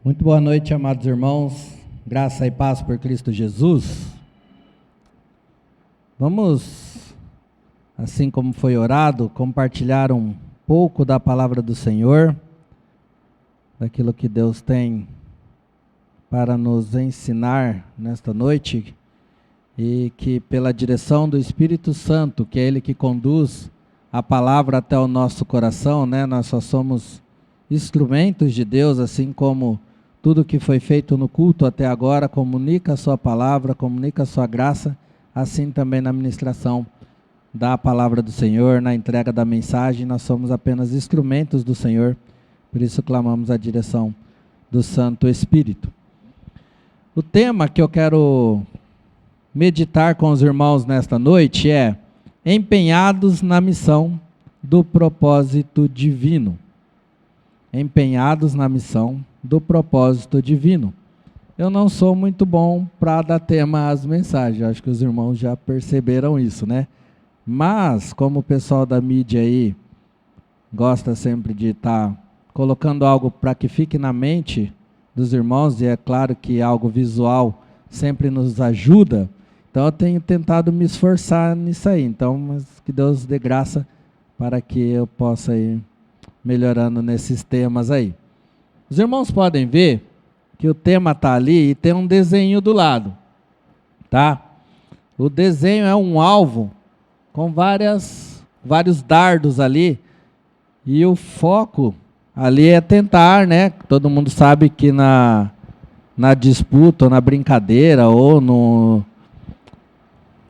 Muito boa noite, amados irmãos, graça e paz por Cristo Jesus. Vamos, assim como foi orado, compartilhar um pouco da palavra do Senhor, daquilo que Deus tem para nos ensinar nesta noite, e que pela direção do Espírito Santo, que é Ele que conduz a palavra até o nosso coração, né? Nós só somos instrumentos de Deus, assim como tudo que foi feito no culto até agora comunica a sua palavra, comunica a sua graça, assim também na ministração da palavra do Senhor, na entrega da mensagem, nós somos apenas instrumentos do Senhor, por isso clamamos a direção do Santo Espírito. O tema que eu quero meditar com os irmãos nesta noite é empenhados na missão do propósito divino. Empenhados na missão do propósito divino. Eu não sou muito bom para dar tema às mensagens, acho que os irmãos já perceberam isso, né? Mas, como o pessoal da mídia aí gosta sempre de estar colocando algo para que fique na mente dos irmãos, e é claro que algo visual sempre nos ajuda, então eu tenho tentado me esforçar nisso aí, então, mas que Deus dê graça para que eu possa ir melhorando nesses temas aí. Os irmãos podem ver que o tema está ali e tem um desenho do lado, tá? O desenho é um alvo com vários dardos ali, e o foco ali é tentar, né? Todo mundo sabe que na disputa, ou na brincadeira, ou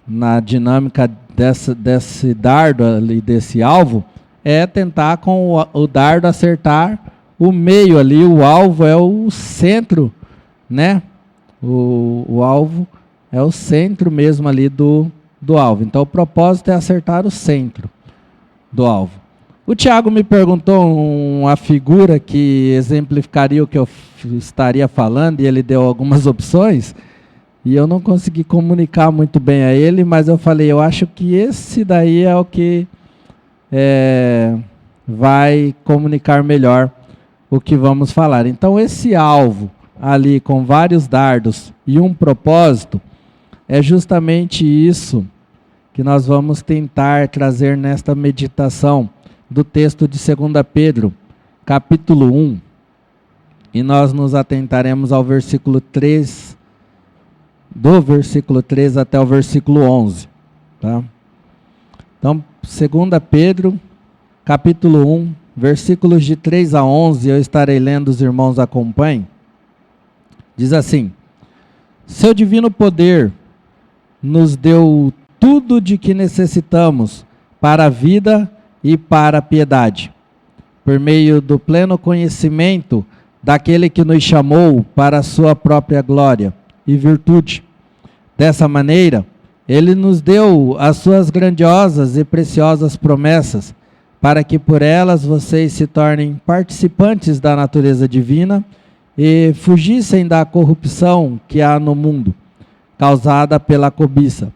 na dinâmica desse dardo ali, desse alvo, é tentar com o dardo acertar o meio ali. O alvo é o centro, né? O alvo é o centro mesmo ali do alvo. Então o propósito é acertar o centro do alvo. O Tiago me perguntou uma figura que exemplificaria o que eu estaria falando, e ele deu algumas opções, e eu não consegui comunicar muito bem a ele, mas eu falei, eu acho que esse daí é o que vai comunicar melhor o que vamos falar. Então esse alvo ali com vários dardos e um propósito, é justamente isso que nós vamos tentar trazer nesta meditação do texto de 2 Pedro, capítulo 1, e nós nos atentaremos ao versículo 3, do versículo 3 até o versículo 11, tá? Então, 2 Pedro, capítulo 1, versículos de 3 a 11, eu estarei lendo, os irmãos acompanhem. Diz assim: seu divino poder nos deu tudo de que necessitamos para a vida e para a piedade, por meio do pleno conhecimento daquele que nos chamou para a sua própria glória e virtude. Dessa maneira, ele nos deu as suas grandiosas e preciosas promessas, para que por elas vocês se tornem participantes da natureza divina e fugissem da corrupção que há no mundo, causada pela cobiça.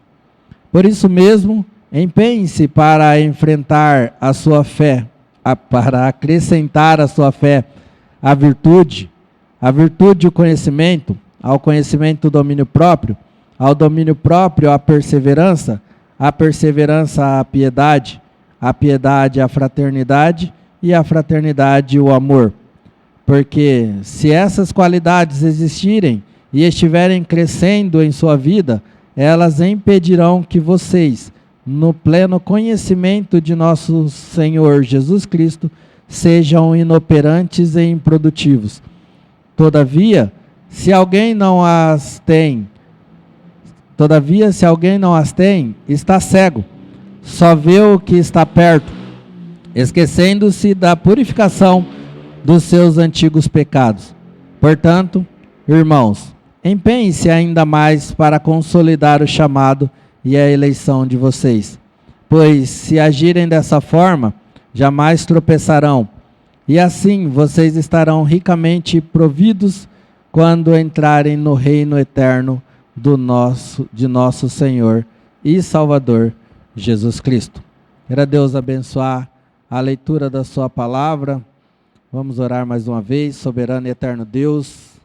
Por isso mesmo, empenhe-se para enfrentar a sua fé, para acrescentar à sua fé a virtude o conhecimento, ao conhecimento o domínio próprio, ao domínio próprio a perseverança a piedade, a fraternidade, e a fraternidade o amor. Porque se essas qualidades existirem e estiverem crescendo em sua vida, elas impedirão que vocês, no pleno conhecimento de nosso Senhor Jesus Cristo, sejam inoperantes e improdutivos. Todavia, se alguém não as tem, está cego, só vê o que está perto, esquecendo-se da purificação dos seus antigos pecados. Portanto, irmãos, empenhem-se ainda mais para consolidar o chamado e a eleição de vocês, pois se agirem dessa forma, jamais tropeçarão, e assim vocês estarão ricamente providos quando entrarem no reino eterno de nosso Senhor e Salvador Jesus Cristo. Queira Deus abençoar a leitura da sua palavra. Vamos orar mais uma vez. Soberano e eterno Deus,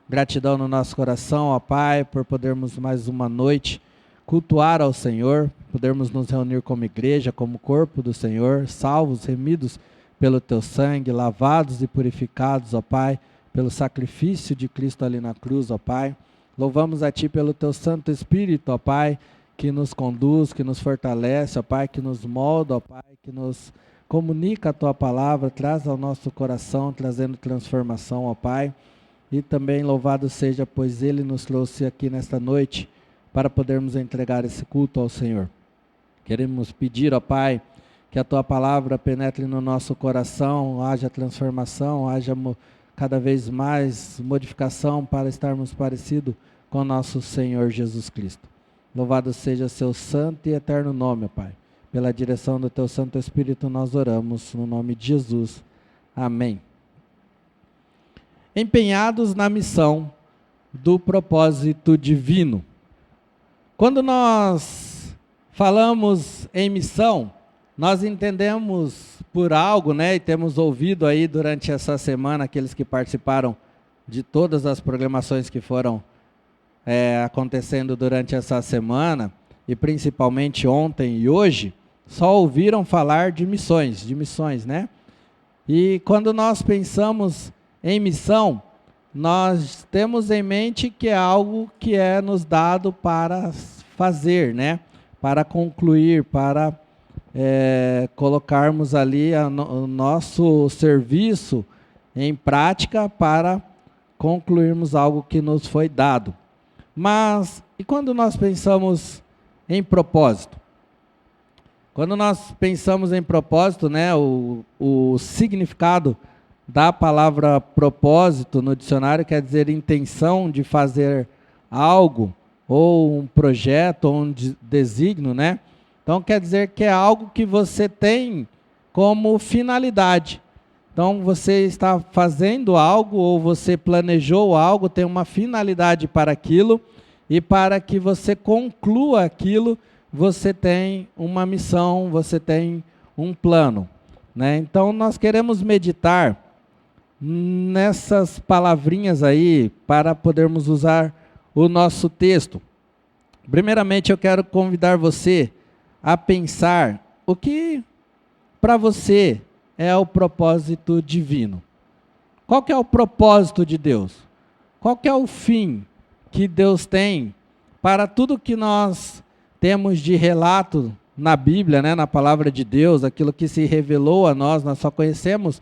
Gratidão no nosso coração, ó Pai, por podermos mais uma noite cultuar ao Senhor, podermos nos reunir como igreja, como corpo do Senhor, salvos, remidos pelo Teu sangue, lavados e purificados, ó Pai, pelo sacrifício de Cristo ali na cruz, ó Pai. Louvamos a Ti pelo Teu Santo Espírito, ó Pai, que nos conduz, que nos fortalece, ó Pai, que nos molda, ó Pai, que nos comunica a Tua palavra, traz ao nosso coração, trazendo transformação, ó Pai. E também louvado seja, pois Ele nos trouxe aqui nesta noite para podermos entregar esse culto ao Senhor. Queremos pedir, ó Pai, que a Tua palavra penetre no nosso coração, haja transformação, haja cada vez mais modificação para estarmos parecidos com o nosso Senhor Jesus Cristo. Louvado seja Seu santo e eterno nome, ó Pai. Pela direção do Teu Santo Espírito nós oramos, no nome de Jesus. Amém. Empenhados na missão do propósito divino. Quando nós falamos em missão, nós entendemos por algo, né, e temos ouvido aí durante essa semana, aqueles que participaram de todas as programações que foram acontecendo durante essa semana, e principalmente ontem e hoje, só ouviram falar de missões, né? E quando nós pensamos em missão, nós temos em mente que é algo que é nos dado para fazer, né? Para concluir, para colocarmos ali o nosso serviço em prática para concluirmos algo que nos foi dado. Mas, e quando nós pensamos em propósito? Quando nós pensamos em propósito, né, o significado da palavra propósito no dicionário quer dizer intenção de fazer algo, ou um projeto, ou um desígnio, né? Então quer dizer que é algo que você tem como finalidade. Então você está fazendo algo, ou você planejou algo, tem uma finalidade para aquilo, e para que você conclua aquilo, você tem uma missão, você tem um plano, né? Então nós queremos meditar nessas palavrinhas aí, para podermos usar o nosso texto. Primeiramente eu quero convidar você a pensar o que para você é o propósito divino. Qual que é o propósito de Deus? Qual que é o fim que Deus tem para tudo que nós temos de relato na Bíblia, né, na palavra de Deus, aquilo que se revelou a nós só conhecemos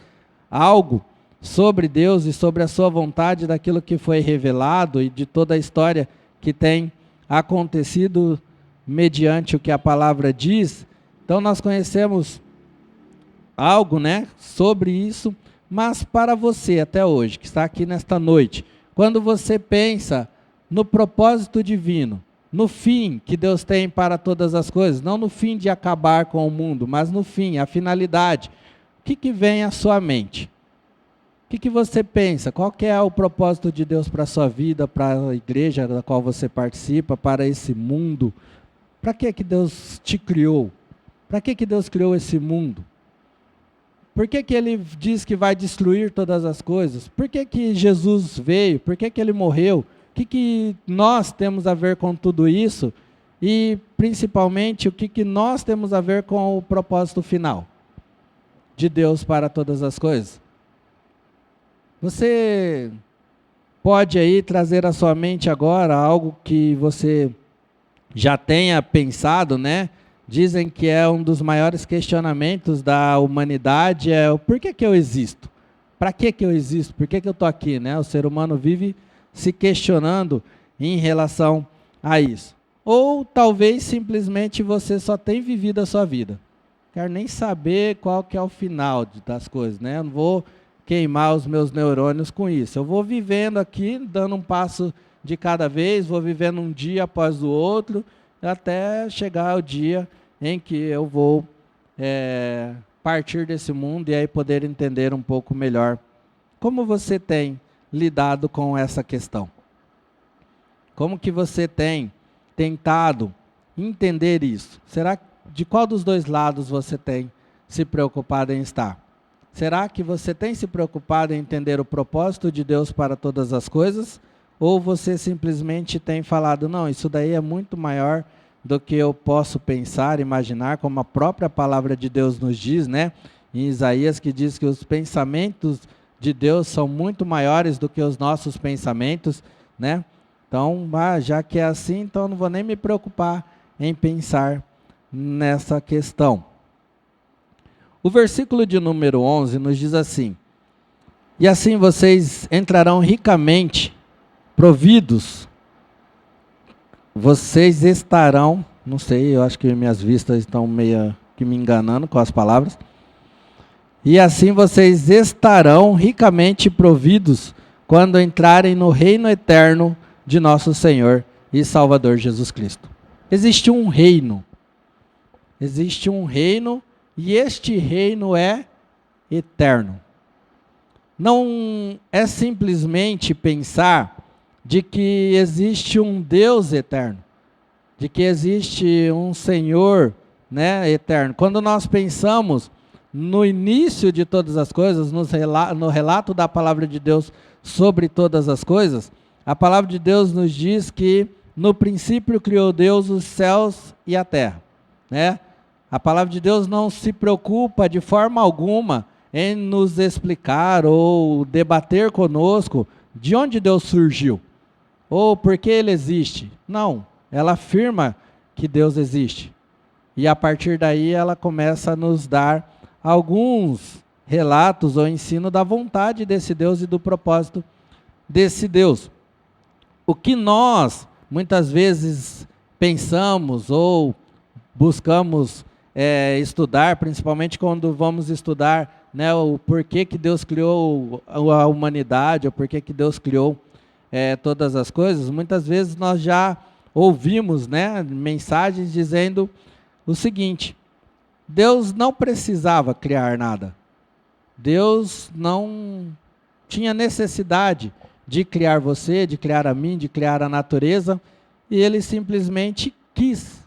algo sobre Deus e sobre a sua vontade daquilo que foi revelado e de toda a história que tem acontecido mediante o que a palavra diz. Então nós conhecemos algo, né, sobre isso, mas para você até hoje, que está aqui nesta noite, quando você pensa no propósito divino, no fim que Deus tem para todas as coisas, não no fim de acabar com o mundo, mas no fim, a finalidade, o que vem à sua mente? O que você pensa? Qual que é o propósito de Deus para a sua vida, para a igreja da qual você participa, para esse mundo? Para que Deus te criou? Para que Deus criou esse mundo? Por que Ele diz que vai destruir todas as coisas? Por que Jesus veio? Por que Ele morreu? O que nós temos a ver com tudo isso? E, principalmente, o que nós temos a ver com o propósito final de Deus para todas as coisas? Você pode aí trazer à sua mente agora algo que você já tenha pensado, né? Dizem que é um dos maiores questionamentos da humanidade, é o porquê que eu existo? Para que eu existo? Por que eu estou aqui, né? O ser humano vive se questionando em relação a isso. Ou talvez simplesmente você só tem vivido a sua vida. Quero nem saber qual que é o final das coisas, né? Eu não vou queimar os meus neurônios com isso. Eu vou vivendo aqui, dando um passo de cada vez, vou vivendo um dia após o outro, até chegar o dia em que eu vou partir desse mundo e aí poder entender um pouco melhor como você tem lidado com essa questão. Como que você tem tentado entender isso? Será de qual dos dois lados você tem se preocupado em estar? Será que você tem se preocupado em entender o propósito de Deus para todas as coisas? ou você simplesmente tem falado, não, isso daí é muito maior do que eu posso pensar, imaginar, como a própria palavra de Deus nos diz, né? Em Isaías, que diz que os pensamentos de Deus são muito maiores do que os nossos pensamentos, né? Então, já que é assim, então não vou nem me preocupar em pensar nessa questão. O versículo de número 11 nos diz assim: e assim vocês entrarão ricamente providos, vocês estarão, não sei, eu acho que minhas vistas estão meio que me enganando com as palavras, e assim vocês estarão ricamente providos quando entrarem no reino eterno de nosso Senhor e Salvador Jesus Cristo. Existe um reino, e este reino é eterno. Não é simplesmente pensar de que existe um Deus eterno, de que existe um Senhor, né, eterno. Quando nós pensamos no início de todas as coisas, no relato da palavra de Deus sobre todas as coisas, a palavra de Deus nos diz que no princípio criou Deus os céus e a terra, né? A palavra de Deus não se preocupa de forma alguma em nos explicar ou debater conosco de onde Deus surgiu, ou por que Ele existe. Não, ela afirma que Deus existe. E a partir daí ela começa a nos dar alguns relatos ou ensino da vontade desse Deus e do propósito desse Deus. O que nós muitas vezes pensamos ou buscamos estudar, principalmente quando vamos estudar, né, o porquê que Deus criou a humanidade, o porquê que Deus criou todas as coisas, muitas vezes nós já ouvimos, né, mensagens dizendo o seguinte: Deus não precisava criar nada. Deus não tinha necessidade de criar você, de criar a mim, de criar a natureza, e Ele simplesmente quis,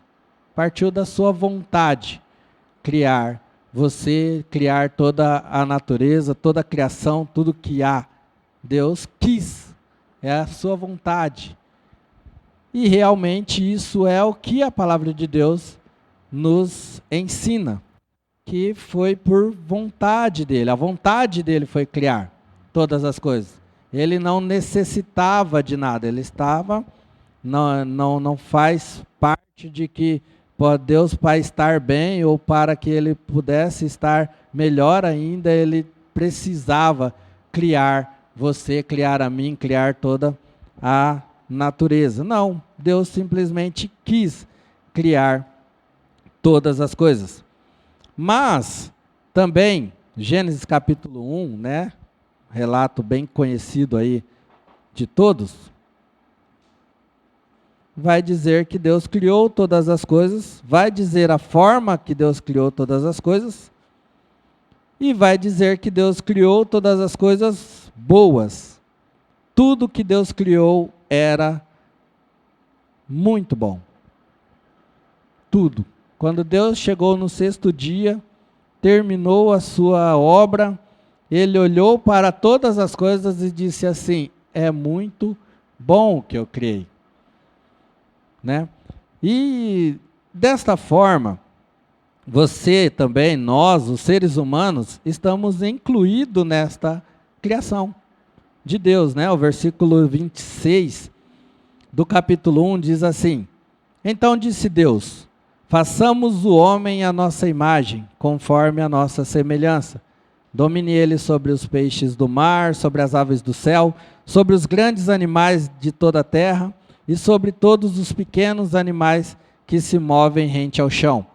partiu da sua vontade, criar você, criar toda a natureza, toda a criação, tudo que há. Deus quis, é a sua vontade. E realmente isso é o que a palavra de Deus nos ensina, que foi por vontade dele. A vontade dele foi criar todas as coisas. Ele não necessitava de nada, ele estava, não faz parte de que Deus, para estar bem ou para que ele pudesse estar melhor ainda, ele precisava criar você, criar a mim, criar toda a natureza. Não, Deus simplesmente quis criar todas as coisas. Mas também, Gênesis capítulo 1, né, relato bem conhecido aí de todos, vai dizer que Deus criou todas as coisas, vai dizer a forma que Deus criou todas as coisas, e vai dizer que Deus criou todas as coisas boas. Tudo que Deus criou era muito bom. Tudo. Quando Deus chegou no sexto dia, terminou a sua obra, Ele olhou para todas as coisas e disse assim: é muito bom o que eu criei. Né? E desta forma, você também, nós, os seres humanos, estamos incluídos nesta criação de Deus, né? O versículo 26 do capítulo 1 diz assim: então disse Deus: façamos o homem à nossa imagem, conforme a nossa semelhança. Domine ele sobre os peixes do mar, sobre as aves do céu, sobre os grandes animais de toda a terra, e sobre todos os pequenos animais que se movem rente ao chão.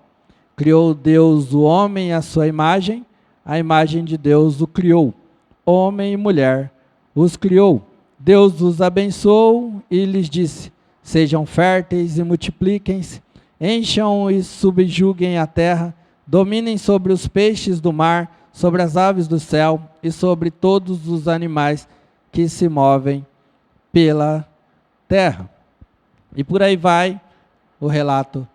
Criou Deus o homem à sua imagem, a imagem de Deus o criou. Homem e mulher os criou. Deus os abençoou e lhes disse: sejam férteis e multipliquem-se, encham e subjuguem a terra, dominem sobre os peixes do mar, sobre as aves do céu e sobre todos os animais que se movem pela terra. E por aí vai o relato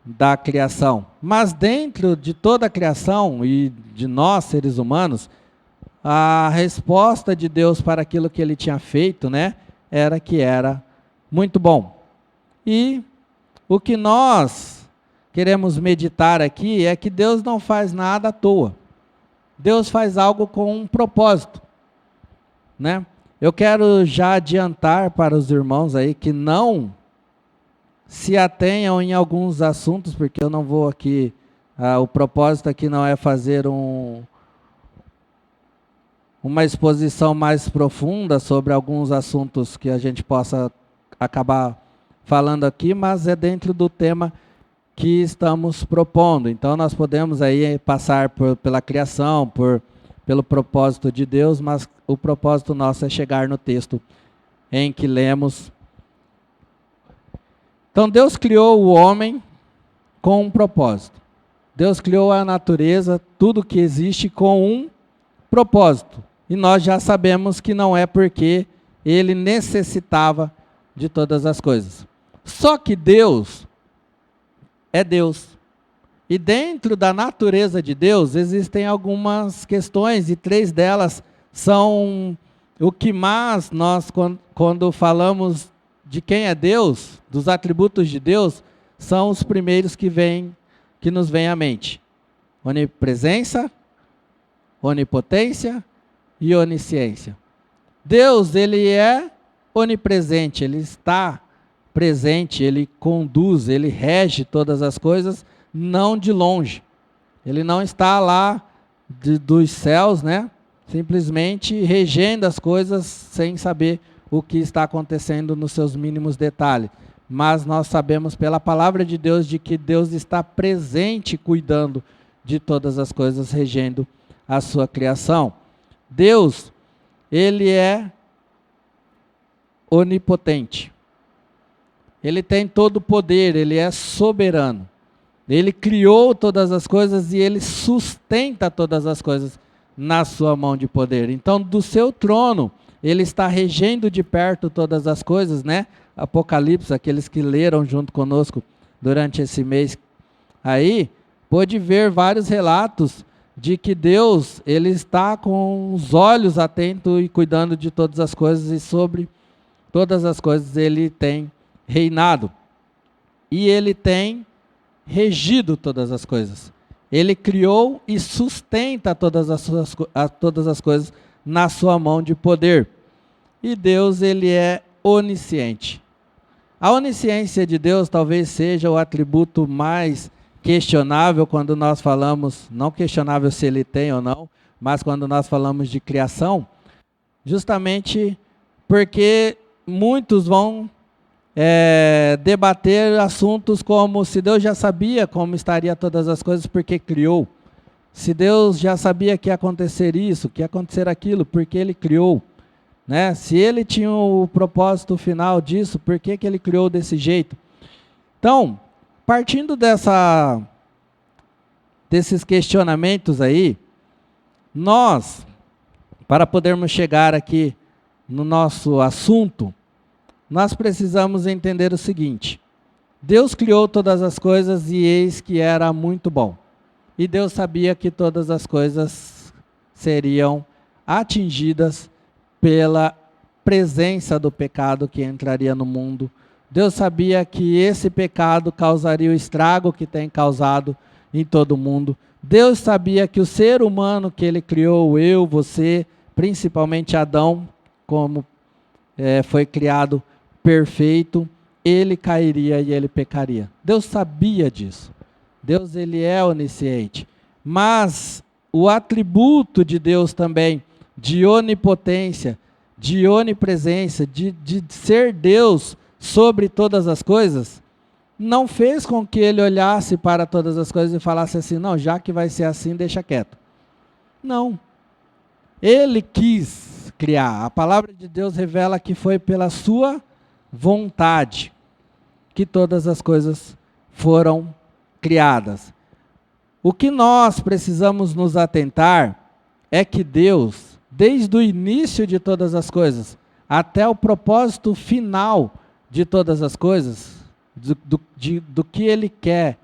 da criação. Mas dentro de toda a criação e de nós, seres humanos, a resposta de Deus para aquilo que Ele tinha feito, né, era que era muito bom. E o que nós queremos meditar aqui é que Deus não faz nada à toa. Deus faz algo com um propósito, né? Eu quero já adiantar para os irmãos aí que não se atenham em alguns assuntos, porque eu não vou aqui, o propósito aqui não é fazer uma exposição mais profunda sobre alguns assuntos que a gente possa acabar falando aqui, mas é dentro do tema que estamos propondo. Então nós podemos aí passar pela criação, pelo propósito de Deus, mas o propósito nosso é chegar no texto em que lemos. Então Deus criou o homem com um propósito. Deus criou a natureza, tudo que existe com um propósito. E nós já sabemos que não é porque ele necessitava de todas as coisas. Só que Deus é Deus. E dentro da natureza de Deus existem algumas questões, e 3 delas são o que mais nós, quando falamos de quem é Deus, dos atributos de Deus, são os primeiros que nos vêm à mente. Onipresença, onipotência e onisciência. Deus, ele é onipresente, ele está presente, ele conduz, ele rege todas as coisas, não de longe. Ele não está lá dos céus, né? Simplesmente regendo as coisas sem saber o que está acontecendo nos seus mínimos detalhes. Mas nós sabemos pela palavra de Deus de que Deus está presente cuidando de todas as coisas, regendo a sua criação. Deus, ele é onipotente. Ele tem todo o poder, ele é soberano. Ele criou todas as coisas e ele sustenta todas as coisas na sua mão de poder. Então, do seu trono, ele está regendo de perto todas as coisas, né? Apocalipse, aqueles que leram junto conosco durante esse mês aí, pôde ver vários relatos de que Deus, ele está com os olhos atentos e cuidando de todas as coisas, e sobre todas as coisas ele tem reinado. E ele tem regido todas as coisas. Ele criou e sustenta todas as coisas na sua mão de poder. E Deus, ele é onisciente. A onisciência de Deus talvez seja o atributo mais questionável quando nós falamos, não questionável se ele tem ou não, mas quando nós falamos de criação, justamente porque muitos vão debater assuntos como se Deus já sabia como estaria todas as coisas, porque criou. Se Deus já sabia que ia acontecer isso, que ia acontecer aquilo, porque ele criou. Né? Se ele tinha o propósito final disso, por que ele criou desse jeito? Então, partindo desses questionamentos aí, nós, para podermos chegar aqui no nosso assunto, nós precisamos entender o seguinte: Deus criou todas as coisas e eis que era muito bom. E Deus sabia que todas as coisas seriam atingidas pela presença do pecado que entraria no mundo. Deus sabia que esse pecado causaria o estrago que tem causado em todo o mundo. Deus sabia que o ser humano que ele criou, eu, você, principalmente Adão, como foi criado perfeito, ele cairia e ele pecaria. Deus sabia disso. Deus, ele é onisciente. Mas o atributo de Deus também, de onipotência, de onipresença, de ser Deus sobre todas as coisas, não fez com que ele olhasse para todas as coisas e falasse assim: não, já que vai ser assim, deixa quieto. Não. Ele quis criar. A palavra de Deus revela que foi pela sua vontade que todas as coisas foram criadas. O que nós precisamos nos atentar é que Deus, desde o início de todas as coisas, até o propósito final de todas as coisas, do que Ele quer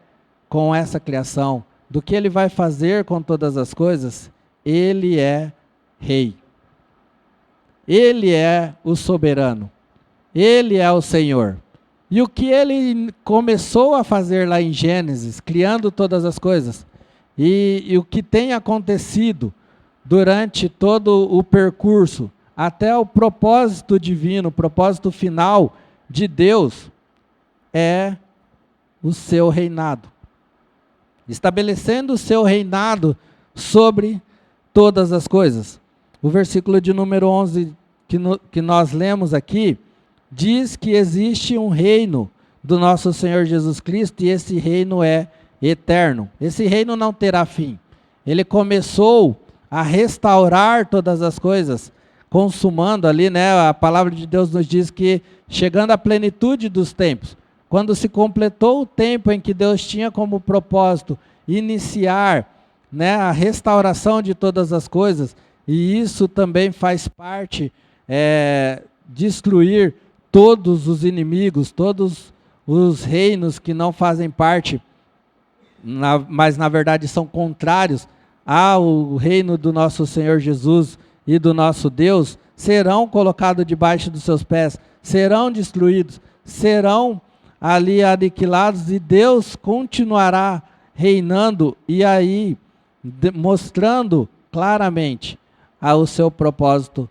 com essa criação, do que Ele vai fazer com todas as coisas, Ele é Rei. Ele é o soberano. Ele é o Senhor. E o que ele começou a fazer lá em Gênesis, criando todas as coisas, e o que tem acontecido durante todo o percurso, até o propósito divino, o propósito final de Deus, é o seu reinado. Estabelecendo o seu reinado sobre todas as coisas. O versículo de número 11 que nós lemos aqui, diz que existe um reino do nosso Senhor Jesus Cristo e esse reino é eterno. Esse reino não terá fim. Ele começou a restaurar todas as coisas, consumando ali, né? A palavra de Deus nos diz que chegando à plenitude dos tempos, quando se completou o tempo em que Deus tinha como propósito iniciar, né, a restauração de todas as coisas, e isso também faz parte, destruir todos os inimigos, todos os reinos que não fazem parte, mas na verdade são contrários ao reino do nosso Senhor Jesus e do nosso Deus, serão colocados debaixo dos seus pés, serão destruídos, serão ali aniquilados, e Deus continuará reinando, e aí mostrando claramente o seu propósito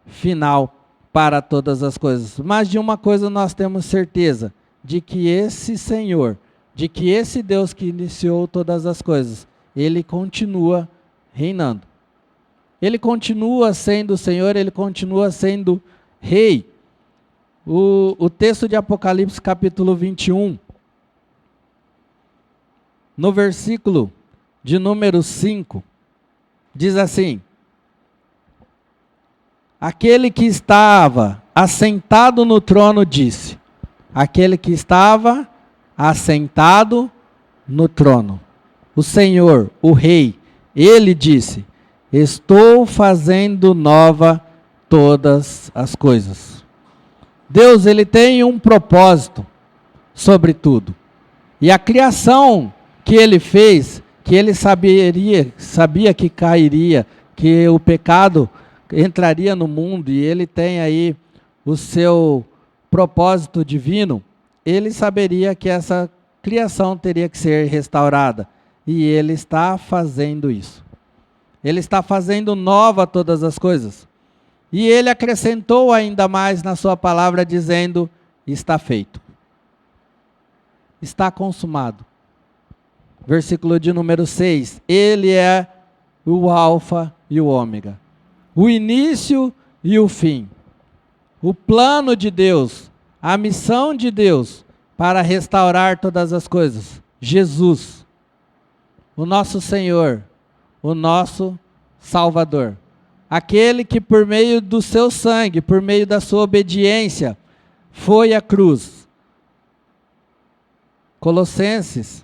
final para todas as coisas. Mas de uma coisa nós temos certeza, de que esse Senhor, de que esse Deus que iniciou todas as coisas, Ele continua reinando. Ele continua sendo Senhor, Ele continua sendo Rei. O texto de Apocalipse capítulo 21, no versículo de número 5, diz assim: aquele que estava assentado no trono disse, aquele que estava assentado no trono, o Senhor, o Rei, Ele disse, estou fazendo nova todas as coisas. Deus, Ele tem um propósito sobre tudo. E a criação que Ele fez, que Ele sabia que cairia, que o pecado entraria no mundo, e Ele tem aí o seu propósito divino, Ele saberia que essa criação teria que ser restaurada. E Ele está fazendo isso. Ele está fazendo nova todas as coisas. E Ele acrescentou ainda mais na sua palavra, dizendo, está feito. Está consumado. Versículo de número 6. Ele é o alfa e o ômega. O início e o fim. O plano de Deus, a missão de Deus para restaurar todas as coisas. Jesus, o nosso Senhor, o nosso Salvador. Aquele que por meio do seu sangue, por meio da sua obediência, foi à cruz. Colossenses.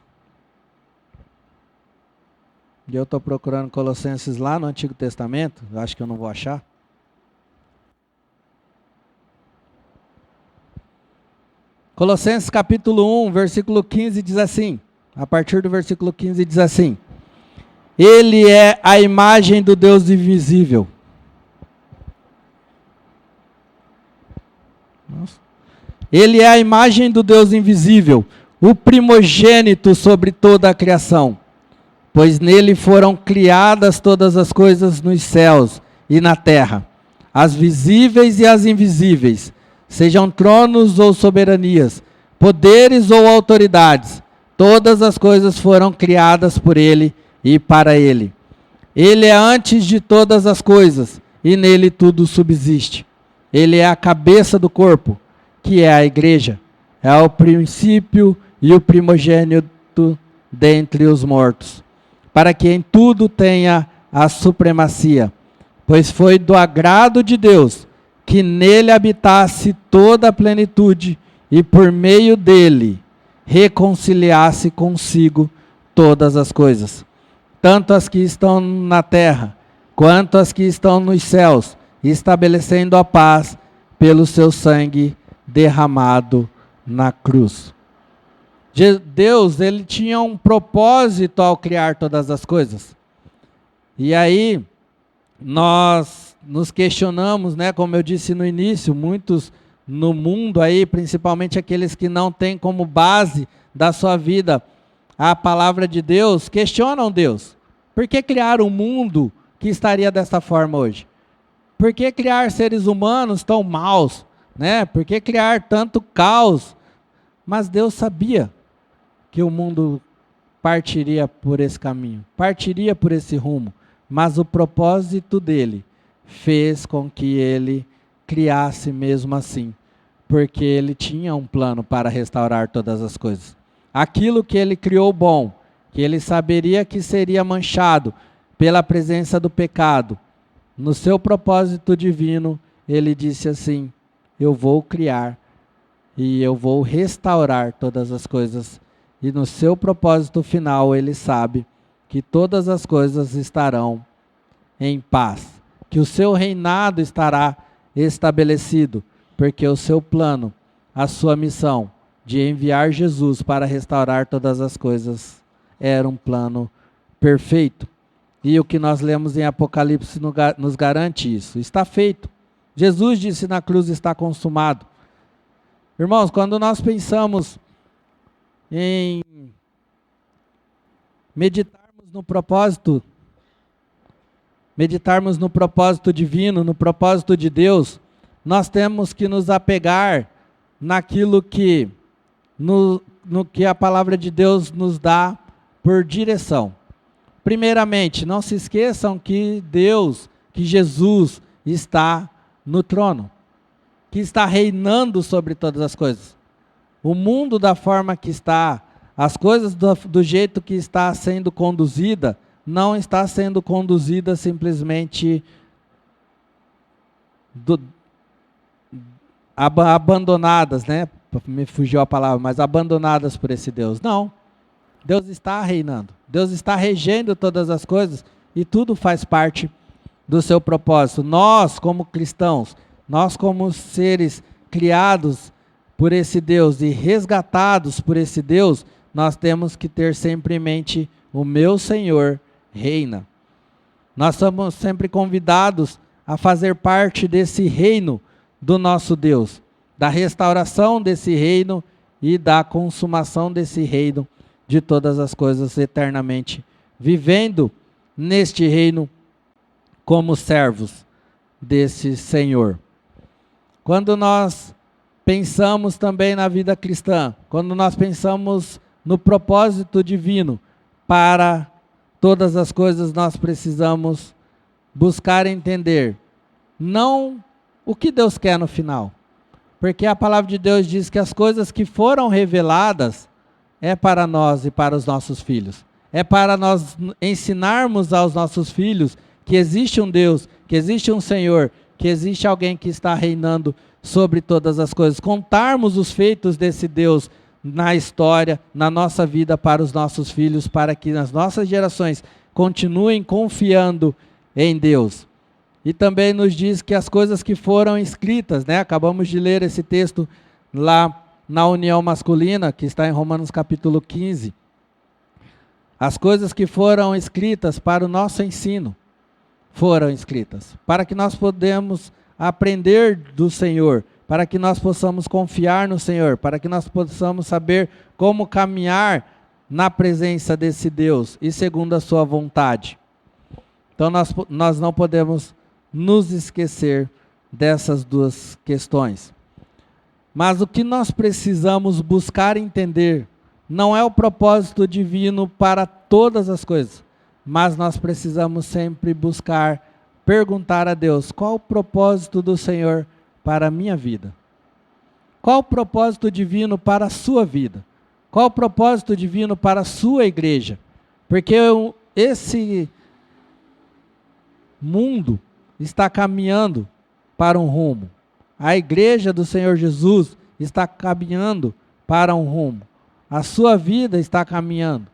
E eu estou procurando Colossenses lá no Antigo Testamento, acho que eu não vou achar. Colossenses capítulo 1, versículo 15 diz assim, a partir do versículo 15 diz assim, Ele é a imagem do Deus invisível. Ele é a imagem do Deus invisível, o primogênito sobre toda a criação, pois nele foram criadas todas as coisas nos céus e na terra, as visíveis e as invisíveis, sejam tronos ou soberanias, poderes ou autoridades, todas as coisas foram criadas por ele e para ele. Ele é antes de todas as coisas, e nele tudo subsiste. Ele é a cabeça do corpo, que é a igreja. É o princípio e o primogênito dentre os mortos, para que em tudo tenha a supremacia. Pois foi do agrado de Deus que nele habitasse toda a plenitude, e por meio dele reconciliasse consigo todas as coisas, tanto as que estão na terra, quanto as que estão nos céus, estabelecendo a paz pelo seu sangue derramado na cruz. Deus, Ele tinha um propósito ao criar todas as coisas. E aí, nós nos questionamos, né, como eu disse no início, muitos no mundo aí, principalmente aqueles que não têm como base da sua vida a palavra de Deus, questionam Deus. Por que criar um mundo que estaria dessa forma hoje? Por que criar seres humanos tão maus? Né? Por que criar tanto caos? Mas Deus sabia que o mundo partiria por esse caminho, partiria por esse rumo. Mas o propósito dele fez com que ele criasse mesmo assim, porque ele tinha um plano para restaurar todas as coisas. Aquilo que ele criou bom, que ele saberia que seria manchado pela presença do pecado, no seu propósito divino, ele disse assim: eu vou criar e eu vou restaurar todas as coisas. E no seu propósito final, ele sabe que todas as coisas estarão em paz, que o seu reinado estará estabelecido, porque o seu plano, a sua missão de enviar Jesus para restaurar todas as coisas, era um plano perfeito. E o que nós lemos em Apocalipse nos garante isso. Está feito. Jesus disse na cruz: está consumado. Irmãos, quando nós pensamos em meditarmos no propósito divino, no propósito de Deus, nós temos que nos apegar naquilo que, no que a palavra de Deus nos dá por direção. Primeiramente, não se esqueçam que Deus, que Jesus está no trono, que está reinando sobre todas as coisas. O mundo da forma que está, as coisas do jeito que está sendo conduzida, não está sendo conduzida simplesmente abandonadas, né? Me fugiu a palavra, mas abandonadas por esse Deus. Não. Deus está reinando. Deus está regendo todas as coisas e tudo faz parte do seu propósito. Nós, como cristãos, nós como seres criados por esse Deus e resgatados por esse Deus, nós temos que ter sempre em mente: o meu Senhor reina. Nós somos sempre convidados a fazer parte desse reino do nosso Deus, da restauração desse reino e da consumação desse reino de todas as coisas eternamente, vivendo neste reino como servos desse Senhor. Quando nós pensamos também na vida cristã, quando nós pensamos no propósito divino para todas as coisas, nós precisamos buscar entender, não o que Deus quer no final, porque a palavra de Deus diz que as coisas que foram reveladas é para nós e para os nossos filhos. É para nós ensinarmos aos nossos filhos que existe um Deus, que existe um Senhor, que existe alguém que está reinando sobre todas as coisas. Contarmos os feitos desse Deus na história, na nossa vida para os nossos filhos, para que as nossas gerações continuem confiando em Deus. E também nos diz que as coisas que foram escritas, né? Acabamos de ler esse texto lá na união masculina, que está em Romanos capítulo 15. As coisas que foram escritas para o nosso ensino, foram escritas, para que nós podemos aprender do Senhor, para que nós possamos confiar no Senhor, para que nós possamos saber como caminhar na presença desse Deus e segundo a sua vontade. Então nós não podemos nos esquecer dessas duas questões. Mas o que nós precisamos buscar entender não é o propósito divino para todas as coisas, mas nós precisamos sempre buscar perguntar a Deus: qual o propósito do Senhor para a minha vida? Qual o propósito divino para a sua vida? Qual o propósito divino para a sua igreja? Porque esse mundo está caminhando para um rumo. A igreja do Senhor Jesus está caminhando para um rumo. A sua vida está caminhando.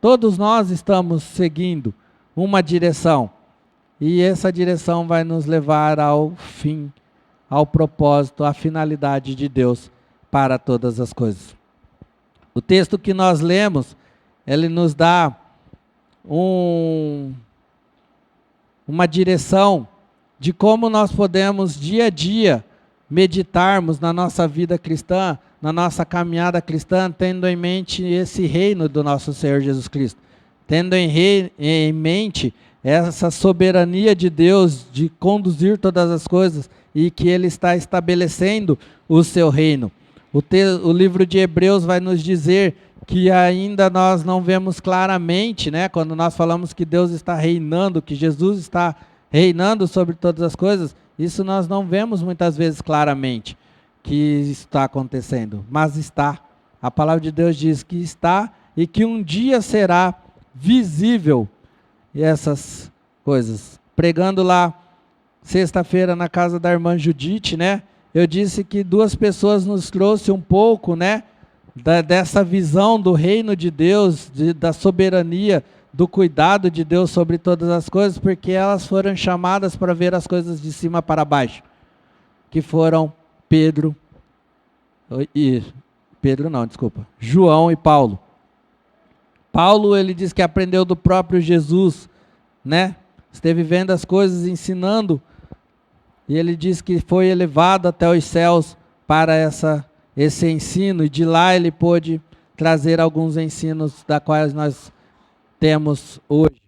Todos nós estamos seguindo uma direção. E essa direção vai nos levar ao fim, ao propósito, à finalidade de Deus para todas as coisas. O texto que nós lemos, ele nos dá uma direção de como nós podemos dia a dia meditarmos na nossa vida cristã, na nossa caminhada cristã, tendo em mente esse reino do nosso Senhor Jesus Cristo. Tendo em mente essa soberania de Deus de conduzir todas as coisas e que Ele está estabelecendo o seu reino. O livro de Hebreus vai nos dizer que ainda nós não vemos claramente, né, quando nós falamos que Deus está reinando, que Jesus está reinando sobre todas as coisas, isso nós não vemos muitas vezes claramente que está acontecendo, mas está. A palavra de Deus diz que está e que um dia será visível essas coisas. Pregando lá sexta-feira na casa da irmã Judite, né, eu disse que duas pessoas nos trouxe um pouco, né, dessa visão do reino de Deus, da soberania, do cuidado de Deus sobre todas as coisas, porque elas foram chamadas para ver as coisas de cima para baixo, que foram João e Paulo. Paulo, ele diz que aprendeu do próprio Jesus, né? Esteve vendo as coisas, ensinando, e ele diz que foi elevado até os céus para esse ensino, e de lá ele pôde trazer alguns ensinos da quais nós temos hoje.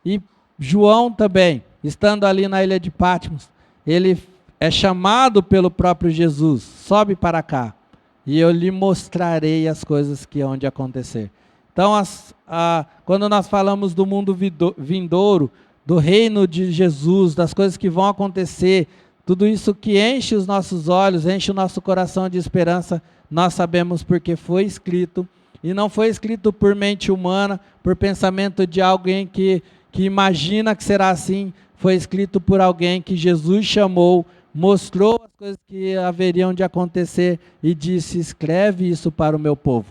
E João também, estando ali na ilha de Patmos, ele é chamado pelo próprio Jesus, sobe para cá, e eu lhe mostrarei as coisas que hão de acontecer. Então, quando nós falamos do mundo vindouro, do reino de Jesus, das coisas que vão acontecer, tudo isso que enche os nossos olhos, enche o nosso coração de esperança, nós sabemos porque foi escrito, e não foi escrito por mente humana, por pensamento de alguém que imagina que será assim, foi escrito por alguém que Jesus chamou, mostrou as coisas que haveriam de acontecer e disse: escreve isso para o meu povo,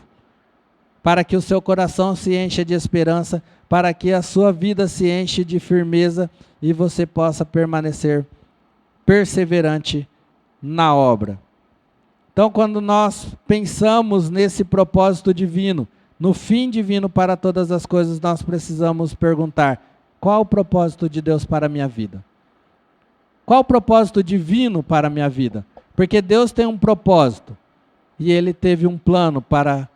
para que o seu coração se encha de esperança, para que a sua vida se enche de firmeza e você possa permanecer perseverante na obra. Então, quando nós pensamos nesse propósito divino, no fim divino para todas as coisas, nós precisamos perguntar: qual o propósito de Deus para a minha vida? Qual o propósito divino para a minha vida? Porque Deus tem um propósito, e Ele teve um plano para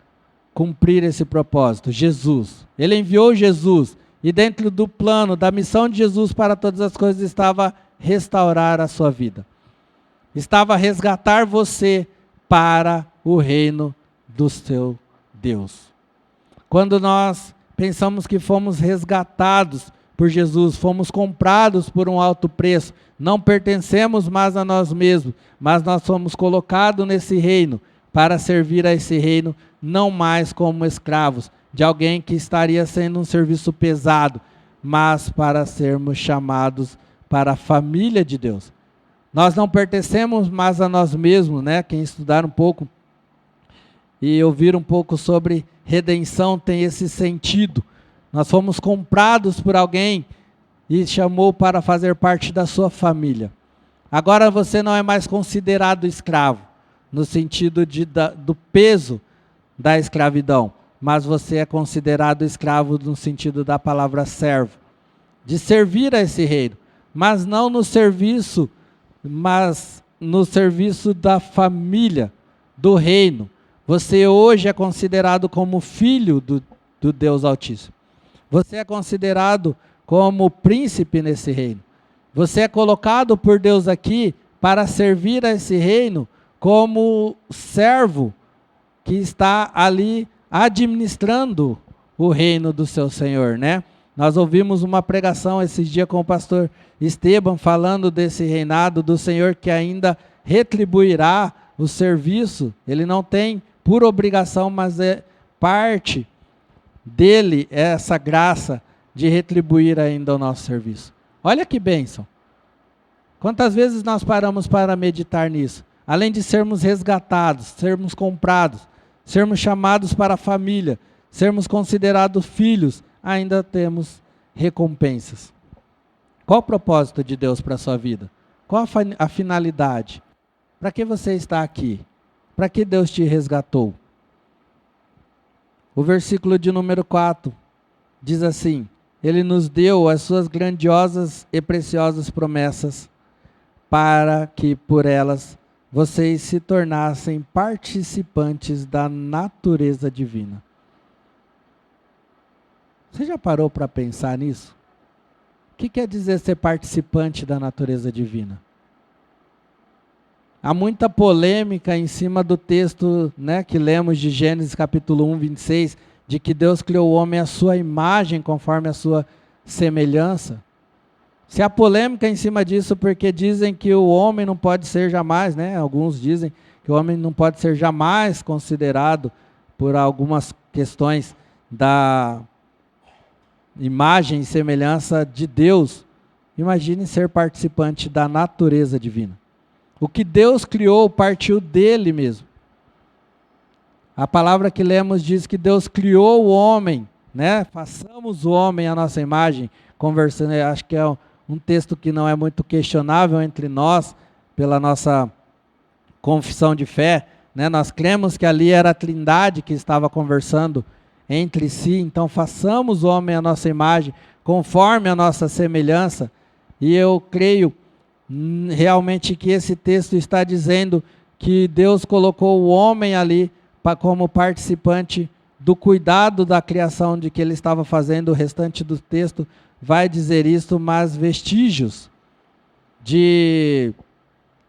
cumprir esse propósito, Jesus. Ele enviou Jesus, e dentro do plano, da missão de Jesus para todas as coisas, estava restaurar a sua vida. Estava resgatar você para o reino do seu Deus. Quando nós pensamos que fomos resgatados por Jesus, fomos comprados por um alto preço, não pertencemos mais a nós mesmos, mas nós fomos colocados nesse reino, para servir a esse reino, não mais como escravos, de alguém que estaria sendo um serviço pesado, mas para sermos chamados para a família de Deus. Nós não pertencemos mais a nós mesmos, né? Quem estudar um pouco e ouvir um pouco sobre redenção tem esse sentido. Nós fomos comprados por alguém e chamou para fazer parte da sua família. Agora você não é mais considerado escravo, no sentido do peso da escravidão, mas você é considerado escravo no sentido da palavra servo, de servir a esse reino, mas não no serviço, mas no serviço da família, do reino. Você hoje é considerado como filho do Deus Altíssimo. Você é considerado como príncipe nesse reino. Você é colocado por Deus aqui para servir a esse reino como servo que está ali administrando o reino do seu Senhor, né? Nós ouvimos uma pregação esses dias com o pastor Esteban falando desse reinado do Senhor que ainda retribuirá o serviço. Ele não tem por obrigação, mas é parte dele essa graça de retribuir ainda o nosso serviço. Olha que bênção. Quantas vezes nós paramos para meditar nisso? Além de sermos resgatados, sermos comprados, sermos chamados para a família, sermos considerados filhos, ainda temos recompensas. Qual o propósito de Deus para a sua vida? Qual a finalidade? Para que você está aqui? Para que Deus te resgatou? O versículo de número 4 diz assim: Ele nos deu as suas grandiosas e preciosas promessas para que por elas vocês se tornassem participantes da natureza divina. Você já parou para pensar nisso? O que quer dizer ser participante da natureza divina? Há muita polêmica em cima do texto, né, que lemos de Gênesis capítulo 1, 26, de que Deus criou o homem à sua imagem, conforme a sua semelhança. Se há polêmica em cima disso, porque dizem que o homem não pode ser jamais, né? Alguns dizem que o homem não pode ser jamais considerado por algumas questões da imagem e semelhança de Deus. Imagine ser participante da natureza divina. O que Deus criou partiu dele mesmo. A palavra que lemos diz que Deus criou o homem, né? Façamos o homem à nossa imagem. Conversando, acho que é um texto que não é muito questionável entre nós, pela nossa confissão de fé, né? Nós cremos que ali era a Trindade que estava conversando entre si. Então façamos o homem à nossa imagem, conforme a nossa semelhança. E eu creio realmente que esse texto está dizendo que Deus colocou o homem ali como participante do cuidado da criação de que ele estava fazendo. O restante do texto vai dizer isso, mas vestígios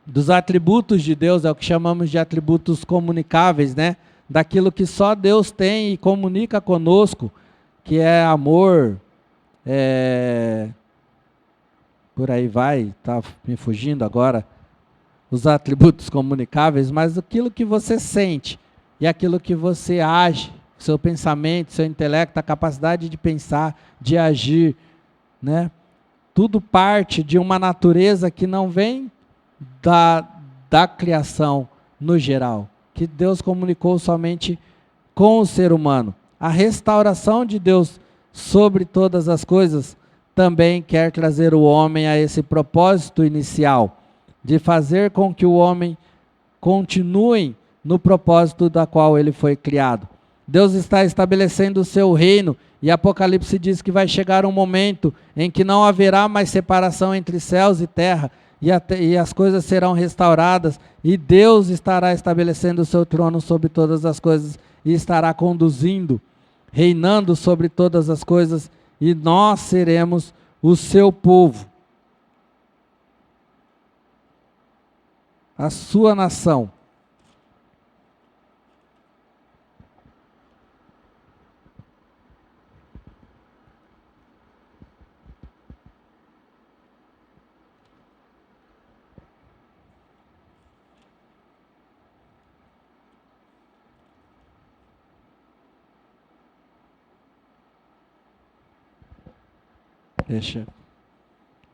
dos atributos de Deus, é o que chamamos de atributos comunicáveis, né? Daquilo que só Deus tem e comunica conosco, que é amor, por aí vai, está me fugindo agora, os atributos comunicáveis, mas aquilo que você sente e aquilo que você age, seu pensamento, seu intelecto, a capacidade de pensar, de agir, né? Tudo parte de uma natureza que não vem da criação no geral, que Deus comunicou somente com o ser humano. A restauração de Deus sobre todas as coisas também quer trazer o homem a esse propósito inicial, de fazer com que o homem continue no propósito da qual ele foi criado. Deus está estabelecendo o seu reino, e Apocalipse diz que vai chegar um momento em que não haverá mais separação entre céus e terra, e as coisas serão restauradas, e Deus estará estabelecendo o seu trono sobre todas as coisas, e estará conduzindo, reinando sobre todas as coisas, e nós seremos o seu povo, a sua nação.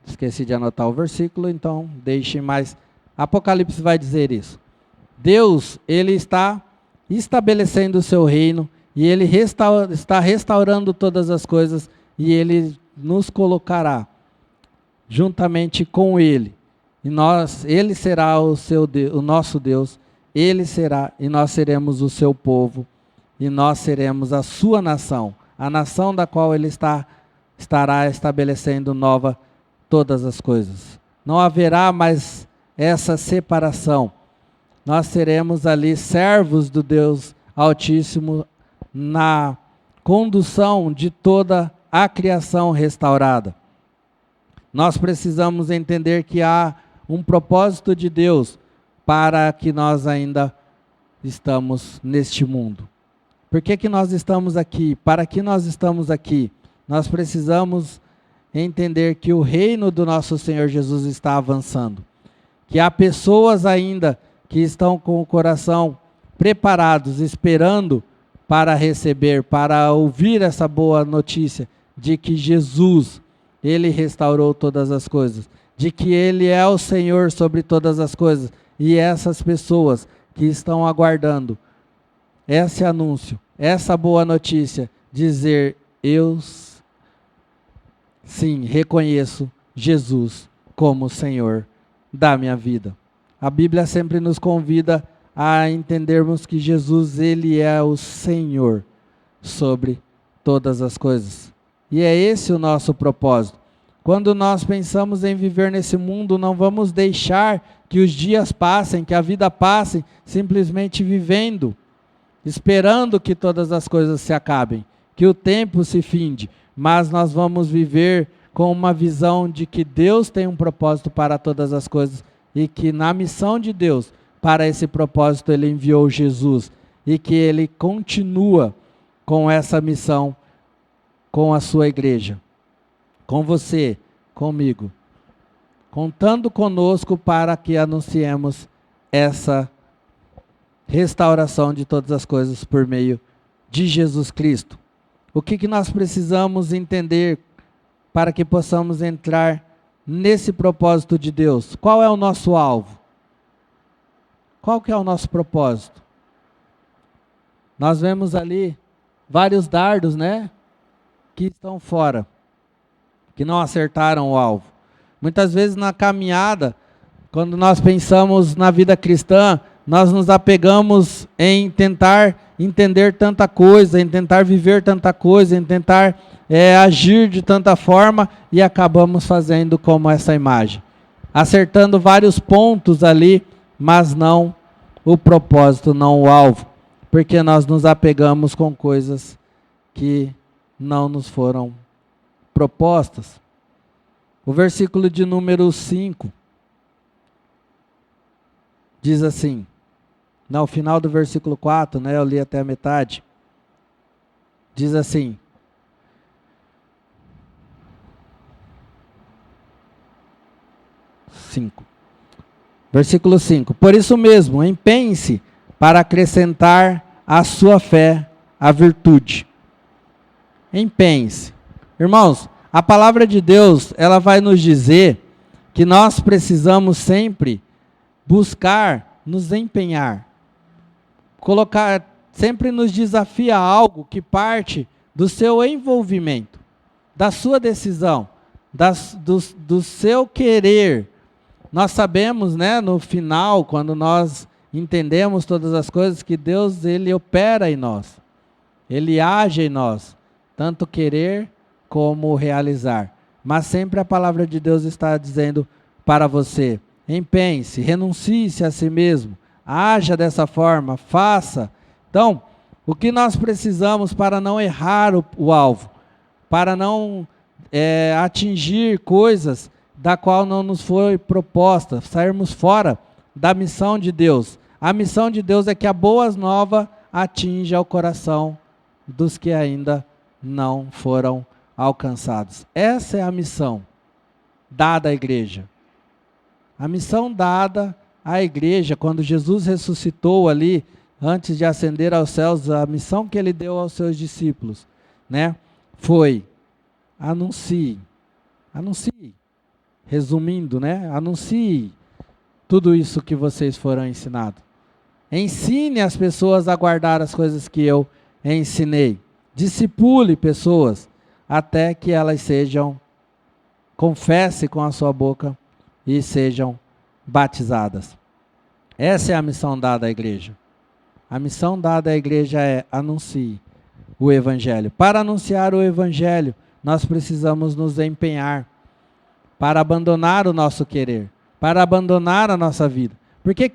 Esqueci de anotar o versículo, então deixe mais. Apocalipse vai dizer isso. Deus, ele está estabelecendo o seu reino, e ele está restaurando todas as coisas, e ele nos colocará juntamente com ele. E ele será o nosso Deus, ele será, e nós seremos o seu povo, e nós seremos a sua nação, a nação da qual ele estará estabelecendo nova todas as coisas. Não haverá mais essa separação. Nós seremos ali servos do Deus Altíssimo na condução de toda a criação restaurada. Nós precisamos entender que há um propósito de Deus para que nós ainda estamos neste mundo. Por que nós estamos aqui? Para que nós estamos aqui? Nós precisamos entender que o reino do nosso Senhor Jesus está avançando. Que há pessoas ainda que estão com o coração preparados, esperando para receber, para ouvir essa boa notícia de que Jesus, ele restaurou todas as coisas, de que ele é o Senhor sobre todas as coisas. E essas pessoas que estão aguardando esse anúncio, essa boa notícia, dizer: eu sim, reconheço Jesus como Senhor da minha vida. A Bíblia sempre nos convida a entendermos que Jesus, ele é o Senhor sobre todas as coisas. E é esse o nosso propósito. Quando nós pensamos em viver nesse mundo, não vamos deixar que os dias passem, que a vida passe, simplesmente vivendo, esperando que todas as coisas se acabem, que o tempo se finde, mas nós vamos viver com uma visão de que Deus tem um propósito para todas as coisas e que na missão de Deus, para esse propósito, Ele enviou Jesus e que Ele continua com essa missão com a sua igreja, com você, comigo, contando conosco para que anunciemos essa restauração de todas as coisas por meio de Jesus Cristo. O que nós precisamos entender para que possamos entrar nesse propósito de Deus? Qual é o nosso alvo? Qual que é o nosso propósito? Nós vemos ali vários dardos, né? Que estão fora, que não acertaram o alvo. Muitas vezes na caminhada, quando nós pensamos na vida cristã, nós nos apegamos em tentar entender tanta coisa, em tentar viver tanta coisa, em tentar agir de tanta forma e acabamos fazendo como essa imagem. Acertando vários pontos ali, mas não o propósito, não o alvo. Porque nós nos apegamos com coisas que não nos foram propostas. O versículo de número 5 diz assim, no final do versículo 4, né, eu li até a metade, diz assim, versículo 5, por isso mesmo, empenhe-se para acrescentar à sua fé a virtude. Empenhe-se. Irmãos, a palavra de Deus, ela vai nos dizer que nós precisamos sempre buscar nos empenhar. Sempre nos desafia algo que parte do seu envolvimento, da sua decisão, do seu querer. Nós sabemos, né, no final, quando nós entendemos todas as coisas, que Deus, Ele opera em nós. Ele age em nós, tanto querer como realizar. Mas sempre a palavra de Deus está dizendo para você, empenhe-se, renuncie-se a si mesmo, haja dessa forma, faça. Então, o que nós precisamos para não errar o alvo, para não atingir coisas da qual não nos foi proposta, sairmos fora da missão de Deus. A missão de Deus é que a boa nova atinja o coração dos que ainda não foram alcançados. Essa é a missão dada à igreja. A missão dada à igreja, quando Jesus ressuscitou ali, antes de ascender aos céus, a missão que ele deu aos seus discípulos, né, foi anuncie. Resumindo, né, anuncie tudo isso que vocês foram ensinados. Ensine as pessoas a guardar as coisas que eu ensinei. Discipule pessoas até que elas confessem com a sua boca e sejam batizadas. Essa é a missão dada à igreja. A missão dada à igreja é anuncie o evangelho. Para anunciar o evangelho, nós precisamos nos empenhar para abandonar o nosso querer, para abandonar a nossa vida. Por que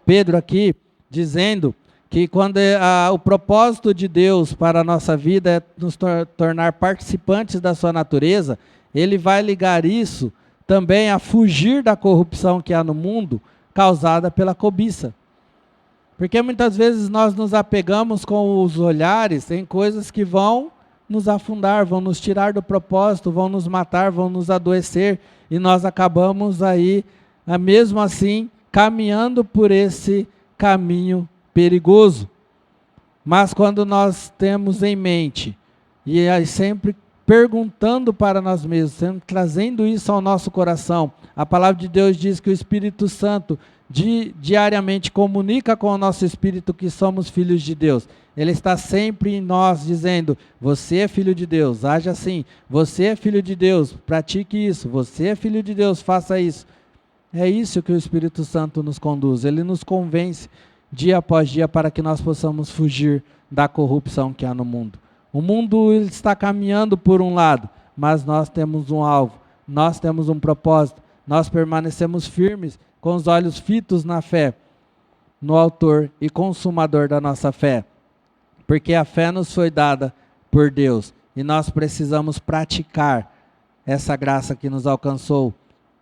Pedro aqui, dizendo que quando o propósito de Deus para a nossa vida é nos tornar participantes da sua natureza, ele vai ligar isso também a fugir da corrupção que há no mundo, causada pela cobiça. Porque muitas vezes nós nos apegamos com os olhares em coisas que vão nos afundar, vão nos tirar do propósito, vão nos matar, vão nos adoecer, e nós acabamos aí, mesmo assim, caminhando por esse caminho perigoso. Mas quando nós temos em mente, e aí sempre perguntando para nós mesmos, sempre trazendo isso ao nosso coração, a palavra de Deus diz que o Espírito Santo diariamente comunica com o nosso espírito que somos filhos de Deus. Ele está sempre em nós dizendo, você é filho de Deus, age assim, você é filho de Deus, pratique isso, você é filho de Deus, faça isso. É isso que o Espírito Santo nos conduz, ele nos convence dia após dia para que nós possamos fugir da corrupção que há no mundo. O mundo está caminhando por um lado, mas nós temos um alvo, nós temos um propósito, nós permanecemos firmes com os olhos fitos na fé, no autor e consumador da nossa fé, porque a fé nos foi dada por Deus e nós precisamos praticar essa graça que nos alcançou,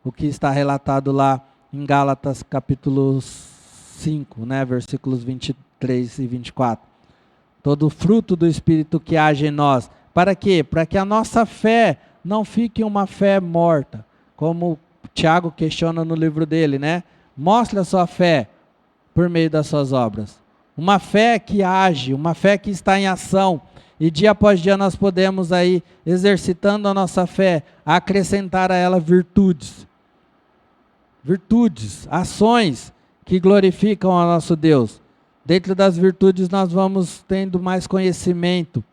o que está relatado lá em Gálatas capítulo 5, né, versículos 23 e 24. Todo o fruto do Espírito que age em nós. Para quê? Para que a nossa fé não fique uma fé morta, como Tiago questiona no livro dele, né? Mostre a sua fé por meio das suas obras. Uma fé que age, uma fé que está em ação. E dia após dia nós podemos aí, exercitando a nossa fé, acrescentar a ela virtudes. Virtudes, ações que glorificam ao nosso Deus. Dentro das virtudes nós vamos tendo mais conhecimento,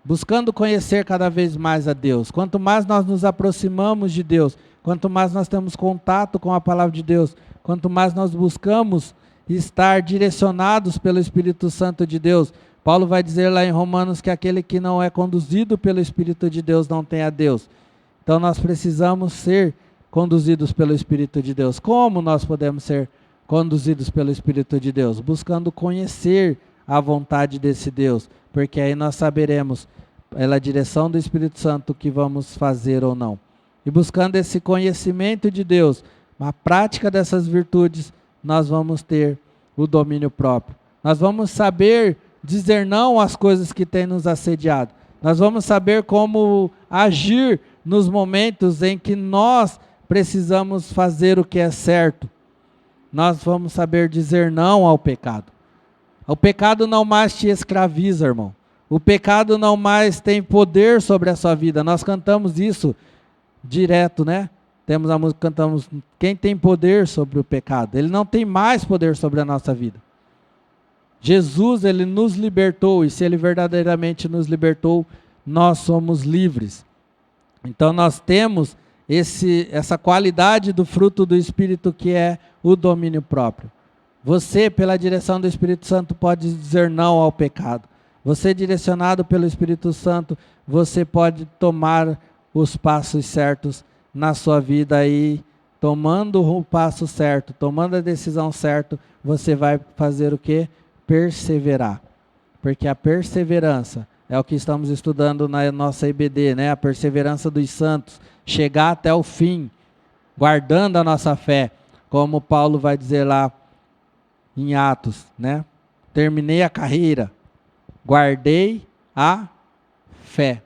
buscando conhecer cada vez mais a Deus. Quanto mais nós nos aproximamos de Deus, quanto mais nós temos contato com a palavra de Deus, quanto mais nós buscamos estar direcionados pelo Espírito Santo de Deus. Paulo vai dizer lá em Romanos que aquele que não é conduzido pelo Espírito de Deus não tem a Deus. Então nós precisamos ser conduzidos pelo Espírito de Deus. Como nós podemos ser conduzidos pelo Espírito de Deus? Buscando conhecer a vontade desse Deus, porque aí nós saberemos, pela direção do Espírito Santo, o que vamos fazer ou não. E buscando esse conhecimento de Deus, a prática dessas virtudes, nós vamos ter o domínio próprio. Nós vamos saber dizer não às coisas que têm nos assediado. Nós vamos saber como agir nos momentos em que nós precisamos fazer o que é certo. Nós vamos saber dizer não ao pecado. O pecado não mais te escraviza, irmão. O pecado não mais tem poder sobre a sua vida. Nós cantamos isso direto, né? Temos a música, cantamos, quem tem poder sobre o pecado? Ele não tem mais poder sobre a nossa vida. Jesus, ele nos libertou, e se ele verdadeiramente nos libertou, nós somos livres. Então nós temos essa qualidade do fruto do Espírito, que é o domínio próprio. Você, pela direção do Espírito Santo, pode dizer não ao pecado. Você, direcionado pelo Espírito Santo, você pode tomar os passos certos na sua vida, e tomando o passo certo, tomando a decisão certa, você vai fazer o quê? Perseverar. Porque a perseverança é o que estamos estudando na nossa IBD, né? A perseverança dos santos, chegar até o fim, guardando a nossa fé, como Paulo vai dizer lá em Atos, né? Terminei a carreira, guardei a fé.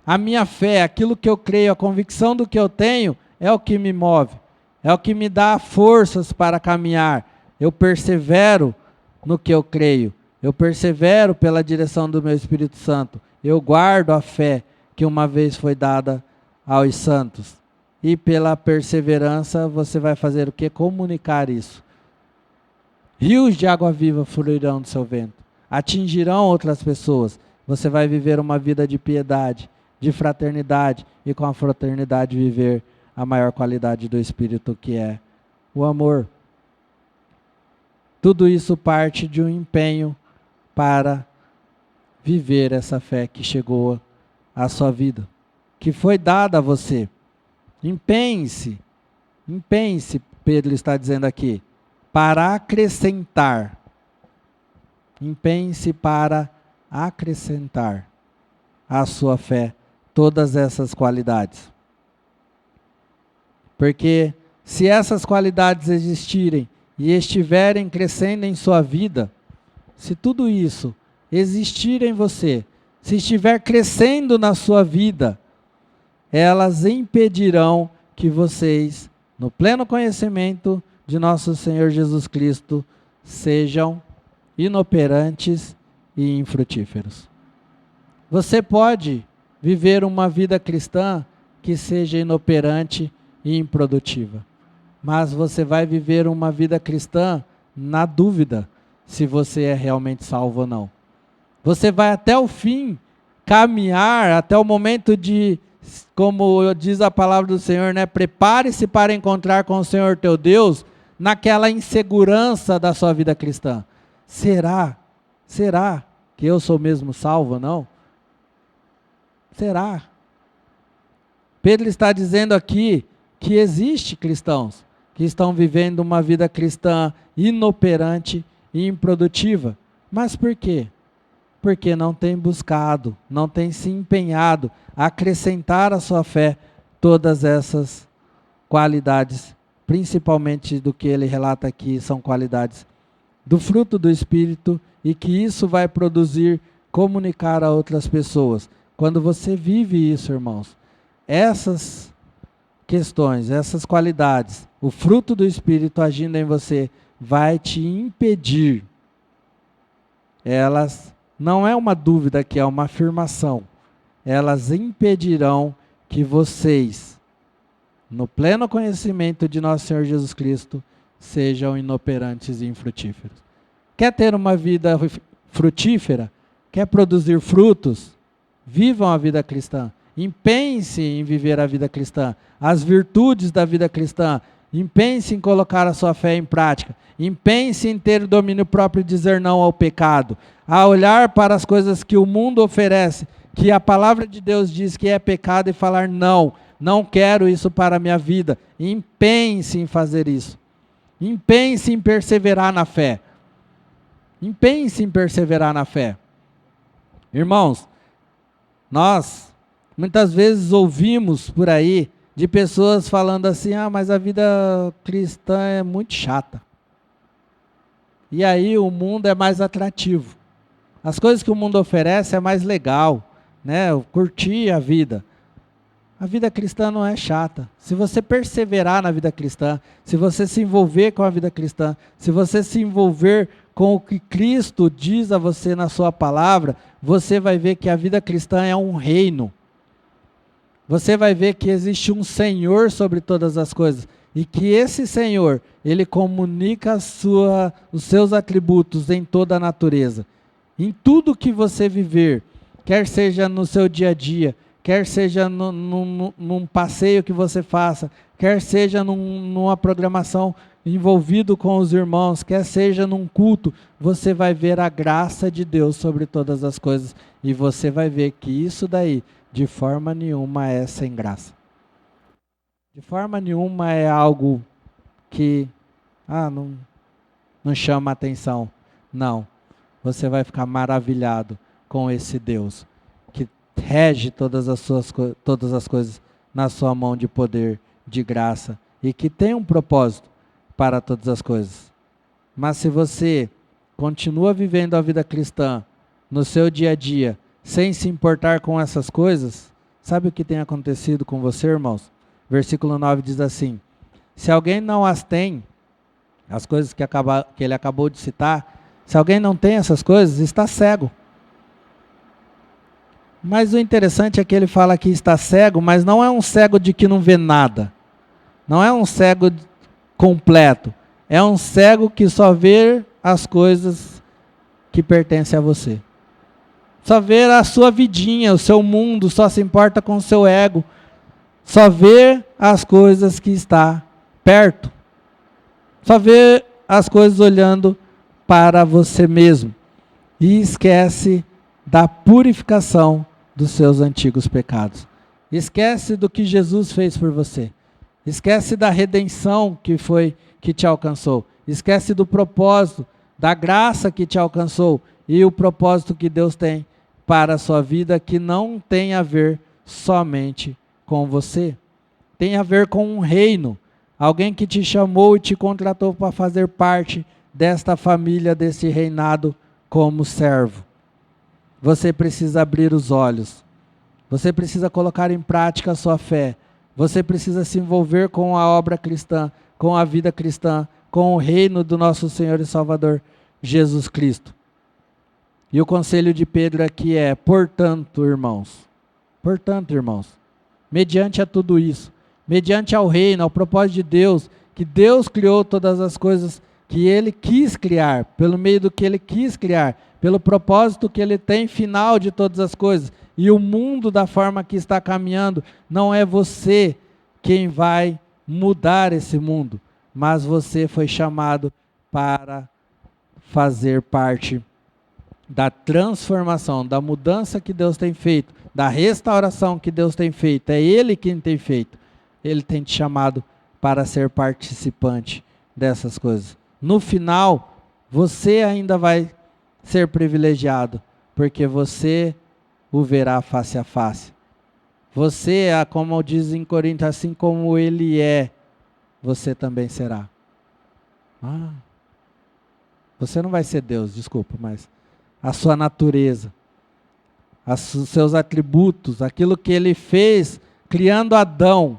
A minha fé, aquilo que eu creio, a convicção do que eu tenho, é o que me move, é o que me dá forças para caminhar. Eu persevero no que eu creio, eu persevero pela direção do meu Espírito Santo, eu guardo a fé que uma vez foi dada aos santos. E pela perseverança você vai fazer o quê? Comunicar isso. Rios de água viva fluirão do seu ventre, atingirão outras pessoas. Você vai viver uma vida de piedade, de fraternidade, e com a fraternidade viver a maior qualidade do Espírito, que é o amor. Tudo isso parte de um empenho para viver essa fé que chegou à sua vida, que foi dada a você. Empenhe-se, Pedro está dizendo aqui, para acrescentar. Empenhe-se para acrescentar à sua fé todas essas qualidades. Porque se essas qualidades existirem e estiverem crescendo em sua vida, se tudo isso existir em você, se estiver crescendo na sua vida, elas impedirão que vocês, no pleno conhecimento de nosso Senhor Jesus Cristo, sejam inoperantes e infrutíferos. Você pode viver uma vida cristã que seja inoperante e improdutiva, mas você vai viver uma vida cristã na dúvida se você é realmente salvo ou não. Você vai até o fim caminhar, até o momento de, como diz a palavra do Senhor, né? Prepare-se para encontrar com o Senhor teu Deus, naquela insegurança da sua vida cristã. Será que eu sou mesmo salvo ou não? Será? Pedro está dizendo aqui que existe cristãos que estão vivendo uma vida cristã inoperante e improdutiva. Mas por quê? Porque não tem buscado, não tem se empenhado a acrescentar à sua fé todas essas qualidades, principalmente do que ele relata aqui, são qualidades do fruto do Espírito, e que isso vai produzir, comunicar a outras pessoas. Quando você vive isso, irmãos, essas questões, essas qualidades, o fruto do Espírito agindo em você, vai te impedir. Elas, não é uma dúvida aqui, é uma afirmação. Elas impedirão que vocês, no pleno conhecimento de nosso Senhor Jesus Cristo, sejam inoperantes e infrutíferos. Quer ter uma vida frutífera? Quer produzir frutos? Vivam a vida cristã. Empenhe-se em viver a vida cristã, as virtudes da vida cristã. Empenhe-se em colocar a sua fé em prática. Empenhe-se em ter domínio próprio e dizer não ao pecado. A olhar para as coisas que o mundo oferece, que a palavra de Deus diz que é pecado, e falar não, não quero isso para a minha vida. Empenhe-se em fazer isso. Empenhe-se em perseverar na fé. Empenhe-se em perseverar na fé. Irmãos, nós muitas vezes ouvimos por aí de pessoas falando assim, mas a vida cristã é muito chata. E aí o mundo é mais atrativo. As coisas que o mundo oferece é mais legal, né? Eu curti a vida. A vida cristã não é chata. Se você perseverar na vida cristã, se você se envolver com a vida cristã, se você se envolver com o que Cristo diz a você na sua palavra, você vai ver que a vida cristã é um reino. Você vai ver que existe um Senhor sobre todas as coisas. E que esse Senhor, Ele comunica os seus atributos em toda a natureza. Em tudo que você viver, quer seja no seu dia a dia, quer seja num passeio que você faça, quer seja numa programação envolvido com os irmãos, quer seja num culto, você vai ver a graça de Deus sobre todas as coisas. E você vai ver que isso daí, de forma nenhuma, é sem graça. De forma nenhuma é algo que não chama atenção. Não. Você vai ficar maravilhado com esse Deus que rege todas as coisas na sua mão de poder, de graça, e que tem um propósito para todas as coisas. Mas se você continua vivendo a vida cristã no seu dia a dia, sem se importar com essas coisas, sabe o que tem acontecido com você, irmãos? Versículo 9 diz assim: se alguém não as tem, as coisas que ele acabou de citar, se alguém não tem essas coisas, está cego. Mas o interessante é que ele fala que está cego, mas não é um cego de que não vê nada. Não é um cego completo. É um cego que só vê as coisas que pertencem a você. Só vê a sua vidinha, o seu mundo, só se importa com o seu ego. Só vê as coisas que está perto. Só vê as coisas olhando para você mesmo. E esquece da purificação dos seus antigos pecados. Esquece do que Jesus fez por você. Esquece da redenção que te alcançou. Esquece do propósito, da graça que te alcançou. E o propósito que Deus tem para a sua vida, que não tem a ver somente com você. Tem a ver com um reino. Alguém que te chamou e te contratou para fazer parte desta família, desse reinado como servo. Você precisa abrir os olhos. Você precisa colocar em prática a sua fé. Você precisa se envolver com a obra cristã, com a vida cristã, com o reino do nosso Senhor e Salvador Jesus Cristo. E o conselho de Pedro aqui é: portanto, irmãos, mediante a tudo isso, mediante ao reino, ao propósito de Deus, que Deus criou todas as coisas que Ele quis criar, pelo meio do que Ele quis criar, pelo propósito que Ele tem final de todas as coisas, e o mundo da forma que está caminhando, não é você quem vai mudar esse mundo, mas você foi chamado para fazer parte da transformação, da mudança que Deus tem feito da restauração que Deus tem feito, é Ele quem tem feito. Ele tem te chamado para ser participante dessas coisas. No final, você ainda vai ser privilegiado, porque você o verá face a face. Você, como diz em Coríntios, assim como Ele é, você também será. Você não vai ser Deus, desculpa, mas a sua natureza, os seus atributos, aquilo que Ele fez, criando Adão,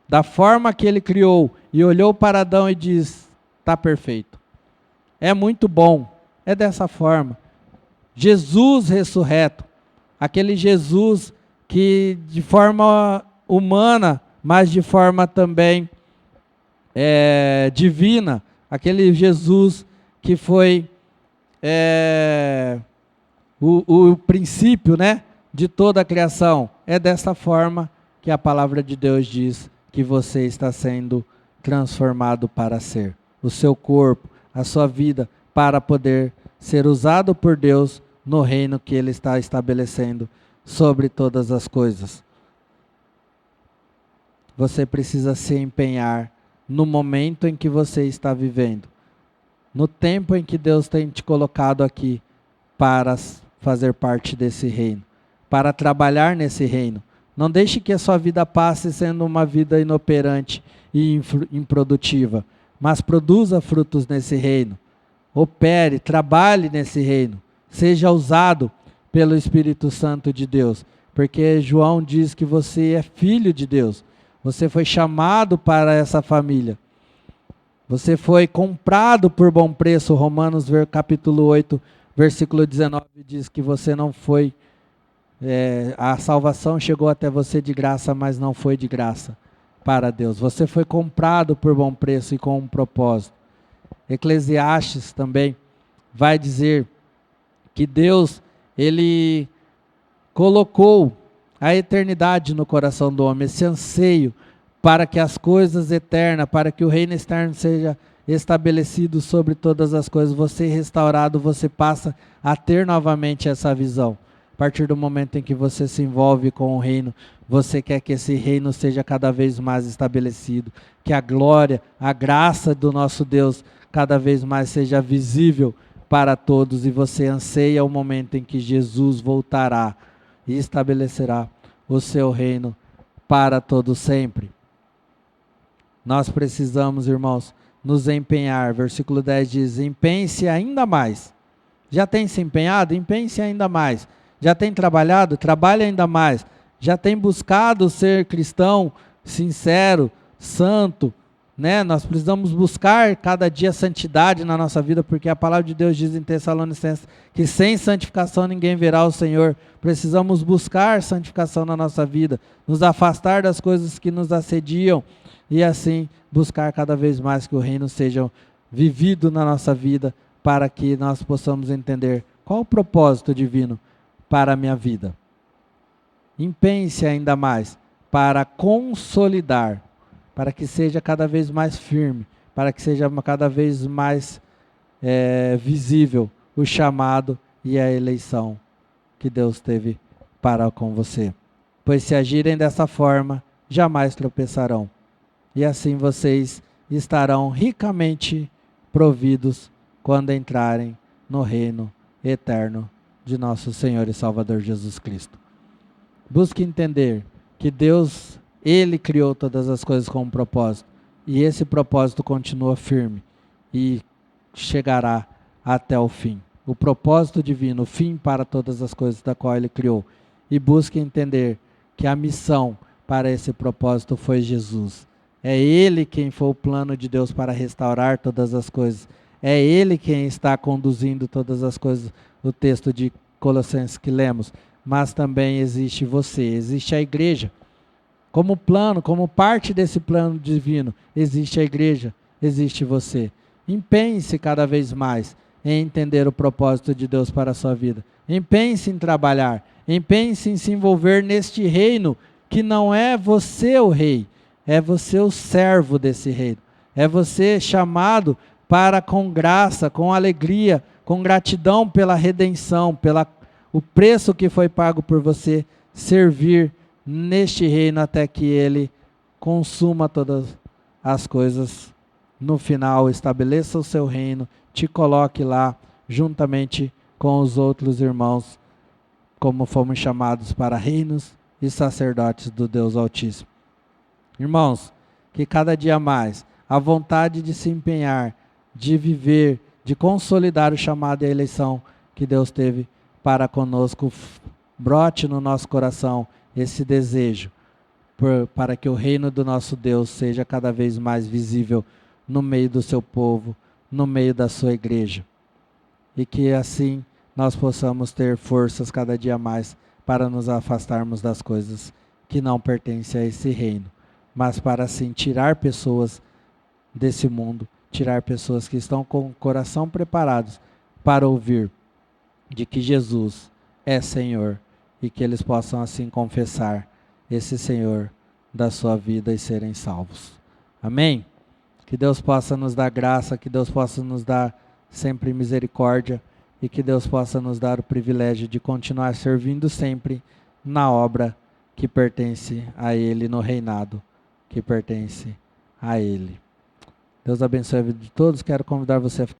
da forma que Ele criou, e olhou para Adão e diz, está perfeito. É muito bom, é dessa forma. Jesus ressurreto, aquele Jesus que de forma humana, mas de forma também divina, aquele Jesus que foi o princípio, né, de toda a criação. É dessa forma que a palavra de Deus diz que você está sendo transformado para ser. O seu corpo, a sua vida, para poder ser usado por Deus no reino que Ele está estabelecendo sobre todas as coisas. Você precisa se empenhar no momento em que você está vivendo, no tempo em que Deus tem te colocado aqui para fazer parte desse reino, para trabalhar nesse reino. Não deixe que a sua vida passe sendo uma vida inoperante e improdutiva, mas produza frutos nesse reino. Opere, trabalhe nesse reino, seja usado pelo Espírito Santo de Deus, porque João diz que você é filho de Deus, você foi chamado para essa família, você foi comprado por bom preço. Romanos capítulo 8, versículo 19 diz que você não foi, a salvação chegou até você de graça, mas não foi de graça para Deus, você foi comprado por bom preço e com um propósito. Eclesiastes também vai dizer que Deus, Ele colocou a eternidade no coração do homem, esse anseio para que as coisas eternas, para que o reino externo seja estabelecido sobre todas as coisas. Você restaurado, você passa a ter novamente essa visão. A partir do momento em que você se envolve com o reino, você quer que esse reino seja cada vez mais estabelecido, que a glória, a graça do nosso Deus cada vez mais seja visível para todos, e você anseia o momento em que Jesus voltará e estabelecerá o seu reino para todo sempre. Nós precisamos, irmãos, nos empenhar. Versículo 10 diz, empenhe-se ainda mais. Já tem se empenhado? Empenhe-se ainda mais. Já tem trabalhado? Trabalhe ainda mais. Já tem buscado ser cristão, sincero, santo, né? Nós precisamos buscar cada dia santidade na nossa vida, porque a palavra de Deus diz em Tessalonicenses que sem santificação ninguém verá o Senhor. Precisamos buscar santificação na nossa vida, nos afastar das coisas que nos assediam e assim buscar cada vez mais que o reino seja vivido na nossa vida, para que nós possamos entender qual o propósito divino para a minha vida. Empenhe-se ainda mais para consolidar, para que seja cada vez mais firme, para que seja cada vez mais visível o chamado e a eleição que Deus teve para com você. Pois se agirem dessa forma, jamais tropeçarão. E assim vocês estarão ricamente providos quando entrarem no reino eterno de nosso Senhor e Salvador Jesus Cristo. Busque entender que Deus, Ele criou todas as coisas com um propósito, e esse propósito continua firme e chegará até o fim. O propósito divino, o fim para todas as coisas da qual Ele criou. E busque entender que a missão para esse propósito foi Jesus. É Ele quem foi o plano de Deus para restaurar todas as coisas. É Ele quem está conduzindo todas as coisas. O texto de Colossenses que lemos. Mas também existe você, existe a igreja. Como plano, como parte desse plano divino, existe a igreja, existe você. Empenhe-se cada vez mais em entender o propósito de Deus para a sua vida. Empenhe-se em trabalhar. Empenhe-se em se envolver neste reino, que não é você o rei, é você o servo desse reino. É você chamado para, com graça, com alegria, com gratidão pela redenção, o preço que foi pago por você, servir neste reino até que ele consuma todas as coisas. No final, estabeleça o seu reino, te coloque lá juntamente com os outros irmãos, como fomos chamados para reinos e sacerdotes do Deus Altíssimo. Irmãos, que cada dia mais a vontade de se empenhar, de viver, de consolidar o chamado e a eleição que Deus teve para conosco, brote no nosso coração esse desejo para que o reino do nosso Deus seja cada vez mais visível no meio do seu povo, no meio da sua igreja. E que assim nós possamos ter forças cada dia mais para nos afastarmos das coisas que não pertencem a esse reino, mas para assim tirar pessoas desse mundo, tirar pessoas que estão com o coração preparados para ouvir de que Jesus é Senhor e que eles possam assim confessar esse Senhor da sua vida e serem salvos. Amém? Que Deus possa nos dar graça, que Deus possa nos dar sempre misericórdia e que Deus possa nos dar o privilégio de continuar servindo sempre na obra que pertence a Ele, no reinado que pertence a Ele. Deus abençoe a vida de todos. Quero convidar você a